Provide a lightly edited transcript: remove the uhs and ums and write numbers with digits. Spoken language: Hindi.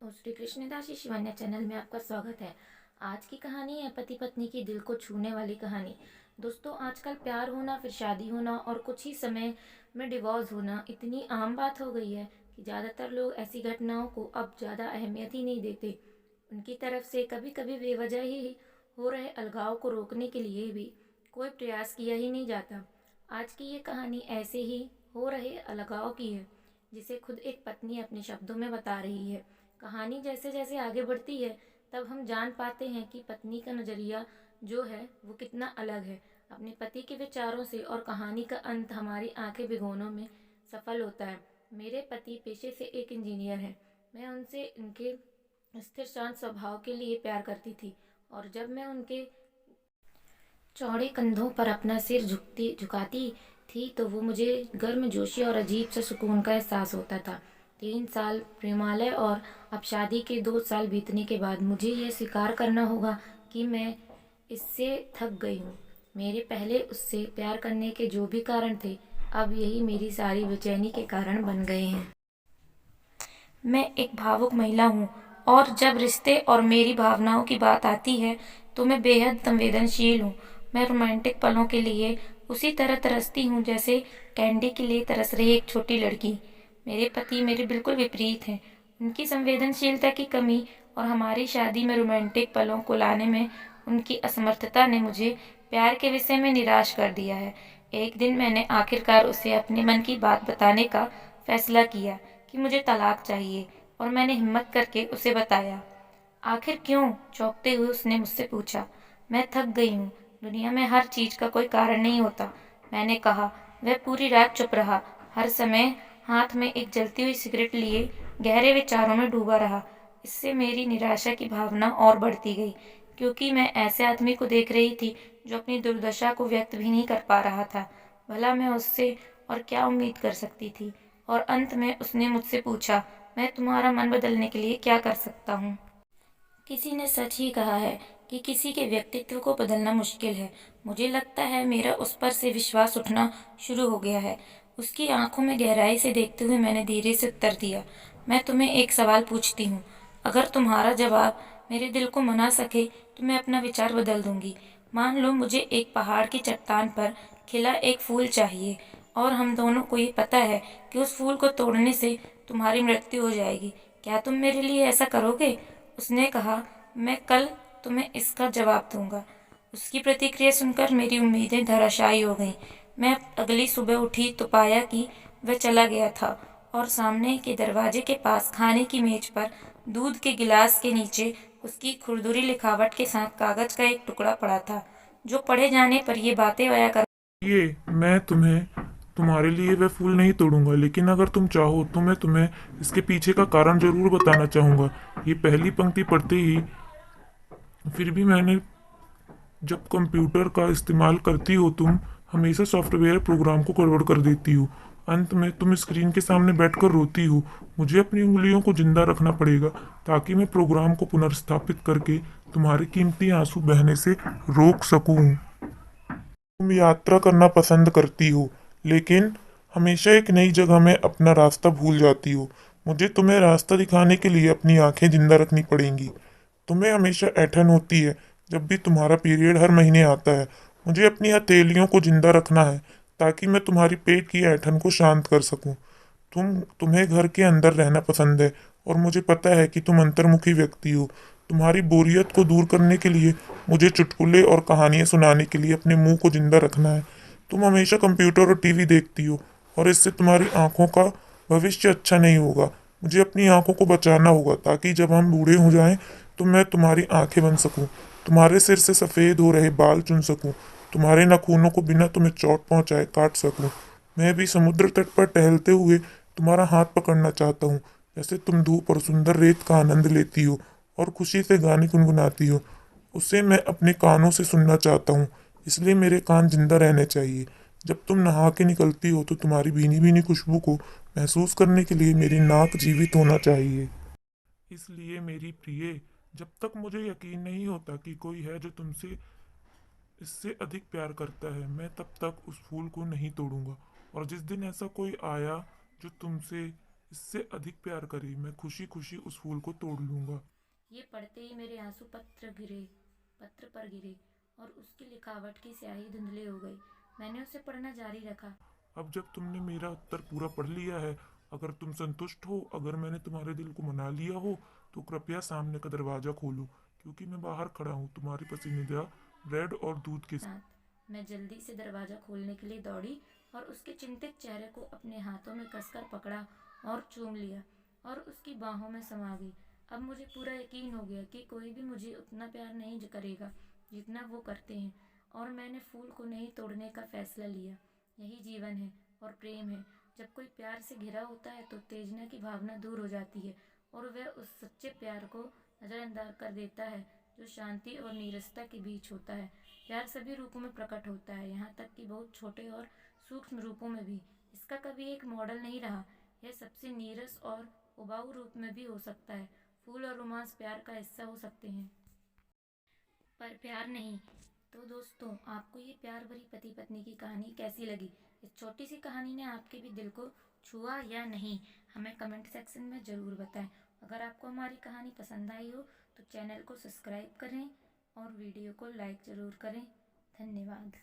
तो श्री कृष्णदास जी शिवन्या चैनल में आपका स्वागत है। आज की कहानी है पति पत्नी की दिल को छूने वाली कहानी। दोस्तों, आजकल प्यार होना, फिर शादी होना और कुछ ही समय में डिवोर्स होना इतनी आम बात हो गई है कि ज़्यादातर लोग ऐसी घटनाओं को अब ज़्यादा अहमियत ही नहीं देते। उनकी तरफ से कभी कभी बेवजह ही हो रहे अलगाव को रोकने के लिए भी कोई प्रयास किया ही नहीं जाता। आज की ये कहानी ऐसे ही हो रहे अलगाव की है, जिसे खुद एक पत्नी अपने शब्दों में बता रही है। कहानी जैसे जैसे आगे बढ़ती है, तब हम जान पाते हैं कि पत्नी का नज़रिया जो है वो कितना अलग है। अपने पति के विचारों से, और कहानी का अंत हमारी आंखें भिगोने में सफल होता है। मेरे पति पेशे से एक इंजीनियर हैं। मैं उनसे उनके स्थिर शांत स्वभाव के लिए प्यार करती थी, और जब मैं उनके चौड़े कंधों पर अपना सिर झुकाती थी तो वो मुझे गर्मजोशी और अजीब सा सुकून का एहसास होता था। 3 साल प्रेमालय और अब शादी के 2 साल बीतने के बाद मुझे यह स्वीकार करना होगा कि मैं इससे थक गई हूँ। मेरे पहले उससे प्यार करने के जो भी कारण थे, अब यही मेरी सारी बेचैनी के कारण बन गए हैं। मैं एक भावुक महिला हूँ, और जब रिश्ते और मेरी भावनाओं की बात आती है तो मैं बेहद संवेदनशील हूँ। मैं रोमांटिक पलों के लिए उसी तरह तरसती हूँ जैसे कैंडी के लिए तरस रही एक छोटी लड़की। मेरे पति मेरे बिल्कुल विपरीत हैं। उनकी संवेदनशीलता की कमी और हमारी शादी में रोमांटिक पलों को लाने में उनकी असमर्थता ने मुझे प्यार के विषय में निराश कर दिया है। एक दिन मैंने आखिरकार उसे अपने मन की बात बताने का फैसला किया कि मुझे तलाक चाहिए, और मैंने हिम्मत करके उसे बताया। आखिर क्यों? चौंकते हुए उसने मुझसे पूछा। मैं थक गई हूँ। दुनिया में हर चीज का कोई कारण नहीं होता, मैंने कहा। वह पूरी रात चुप रहा, हर समय हाथ में एक जलती हुई सिगरेट लिए गहरे विचारों में डूबा रहा। इससे मेरी निराशा की भावना और बढ़ती गई, क्योंकि मैं ऐसे आदमी को देख रही थी जो अपनी दुर्दशा को व्यक्त भी नहीं कर पा रहा था। भला मैं उससे और क्या उम्मीद कर सकती थी? और अंत में उसने मुझसे पूछा, मैं तुम्हारा मन बदलने के लिए क्या कर सकता हूँ? किसी ने सच ही कहा है कि किसी के व्यक्तित्व को बदलना मुश्किल है। मुझे लगता है मेरा उस पर से विश्वास उठना शुरू हो गया है। उसकी आंखों में गहराई से देखते हुए मैंने धीरे से उत्तर दिया, मैं तुम्हें एक सवाल पूछती हूँ। अगर तुम्हारा जवाब मेरे दिल को मना सके तो मैं अपना विचार बदल दूंगी। मान लो मुझे एक पहाड़ की चट्टान पर खिला एक फूल चाहिए, और हम दोनों को ये पता है कि उस फूल को तोड़ने से तुम्हारी मृत्यु हो जाएगी। क्या तुम मेरे लिए ऐसा करोगे? उसने कहा, मैं कल तुम्हें इसका जवाब दूंगा। उसकी प्रतिक्रिया सुनकर मेरी उम्मीदें धराशायी हो गईं। मैं अगली सुबह उठी तो पाया कि वह चला गया था, और सामने के दरवाजे के पास खाने की मेज पर दूध के गिलास के नीचे उसकी खुरदुरी लिखावट के साथ कागज का एक टुकड़ा पड़ा था, जो पढ़े जाने पर ये बातें बयां कर। ये मैं तुम्हारे लिए वह फूल नहीं तोड़ूंगा, लेकिन अगर तुम चाहो तो मैं तुम्हें इसके पीछे का कारण जरूर बताना चाहूंगा। ये पहली पंक्ति पढ़ते ही फिर भी मैंने जब कंप्यूटर का इस्तेमाल करती हो तुम हमेशा सॉफ्टवेयर प्रोग्राम को गड़बड़ कर देती हो। अंत में तुम स्क्रीन के सामने बैठकर रोती हो। मुझे अपनी उंगलियों को जिंदा रखना पड़ेगा ताकि मैं प्रोग्राम को पुनर्स्थापित करके तुम्हारे कीमती आंसू बहने से रोक सकूं। तुम यात्रा करना पसंद करती हो, लेकिन हमेशा एक नई जगह में अपना रास्ता भूल जाती हो। मुझे तुम्हें रास्ता दिखाने के लिए अपनी आंखें जिंदा रखनी पड़ेंगी। तुम्हें हमेशा ऐंठन होती है जब भी तुम्हारा पीरियड हर महीने आता है। मुझे अपनी हथेलियों को जिंदा रखना है ताकि मैं तुम्हारी पेट की ऐंठन को शांत कर सकूं। तुम्हें घर के अंदर रहना पसंद है, और मुझे पता है कि तुम अंतर्मुखी व्यक्ति हो। तुम्हारी बोरियत को दूर करने के लिए मुझे चुटकुले और कहानियां सुनाने के लिए अपने मुंह को जिंदा रखना है। तुम हमेशा कंप्यूटर और टीवी देखती हो, और इससे तुम्हारी आंखों का भविष्य अच्छा नहीं होगा। मुझे अपनी आंखों को बचाना होगा ताकि जब हम बूढ़े हो जाएं तो मैं तुम्हारी आंखें बन सकूं, तुम्हारे सिर से सफेद हो रहे बाल चुन सकूं, तुम्हारे नाखूनों को बिना तुम्हें चोट पहुंचाए काट सकूं। मैं भी समुद्र तट पर टहलते हुए तुम्हारा हाथ पकड़ना चाहता हूँ, जैसे तुम धूप और सुंदर रेत का आनंद लेती हो और खुशी से गाने गुनगुनाती हो। उसे मैं अपने कानों से सुनना चाहता हूँ, इसलिए मेरे कान जिंदा रहने चाहिए। जब तुम नहा के निकलती हो तो तुम्हारी भीनी भीनी खुशबू को महसूस करने के लिए मेरी नाक जीवित होना चाहिए। इसलिए मेरी प्रिय, जब तक मुझे यकीन नहीं होता कि कोई है जो तुमसे इससे अधिक प्यार करता है, मैं तब तक उस फूल को नहीं तोड़ूंगा। और जिस दिन ऐसा कोई आया जो तुमसे इससे अधिक प्यार करे, मैं खुशी खुशी उस फूल को तोड़ लूंगा। ये पढ़ते ही मेरे आंसू पत्र पर गिरे और उसकी लिखावट की स्याही धुंधली हो गई। मैंने उसे पढ़ना जारी रखा। अब जब तुमने मेरा उत्तर पूरा पढ़ लिया है, अगर तुम संतुष्ट हो, अगर मैंने तुम्हारे दिल को मना लिया हो, तो कृपया सामने का दरवाजा खोलो, क्योंकि मैं बाहर खड़ा हूँ तुम्हारी पसंदीदा ब्रेड और दूध के साथ मैं जल्दी से दरवाजा खोलने के लिए दौड़ी और उसके चिंतित चेहरे को अपने हाथों में कसकर पकड़ा और चूम लिया और उसकी बाहों में समा गई। अब मुझे पूरा यकीन हो गया कि कोई भी मुझे उतना प्यार नहीं करेगा जितना वो करते हैं, और मैंने फूल को नहीं तोड़ने का फैसला लिया। यही जीवन है और प्रेम है। जब कोई प्यार से घिरा होता है तो उत्तेजना की भावना दूर हो जाती है और वह उस सच्चे प्यार को नज़रअंदाज कर देता है जो शांति और नीरसता के बीच होता है। प्यार सभी रूपों में प्रकट होता है, यहाँ तक कि बहुत छोटे और सूक्ष्म रूपों में भी। इसका कभी एक मॉडल नहीं रहा। यह सबसे नीरस और उबाऊ रूप में भी हो सकता है। फूल और रोमांस प्यार का हिस्सा हो सकते हैं, पर प्यार नहीं। तो दोस्तों, आपको ये प्यार भरी पति पत्नी की कहानी कैसी लगी? इस छोटी सी कहानी ने आपके भी दिल को छुआ या नहीं, हमें कमेंट सेक्शन में ज़रूर बताएं। अगर आपको हमारी कहानी पसंद आई हो तो चैनल को सब्सक्राइब करें और वीडियो को लाइक ज़रूर करें। धन्यवाद।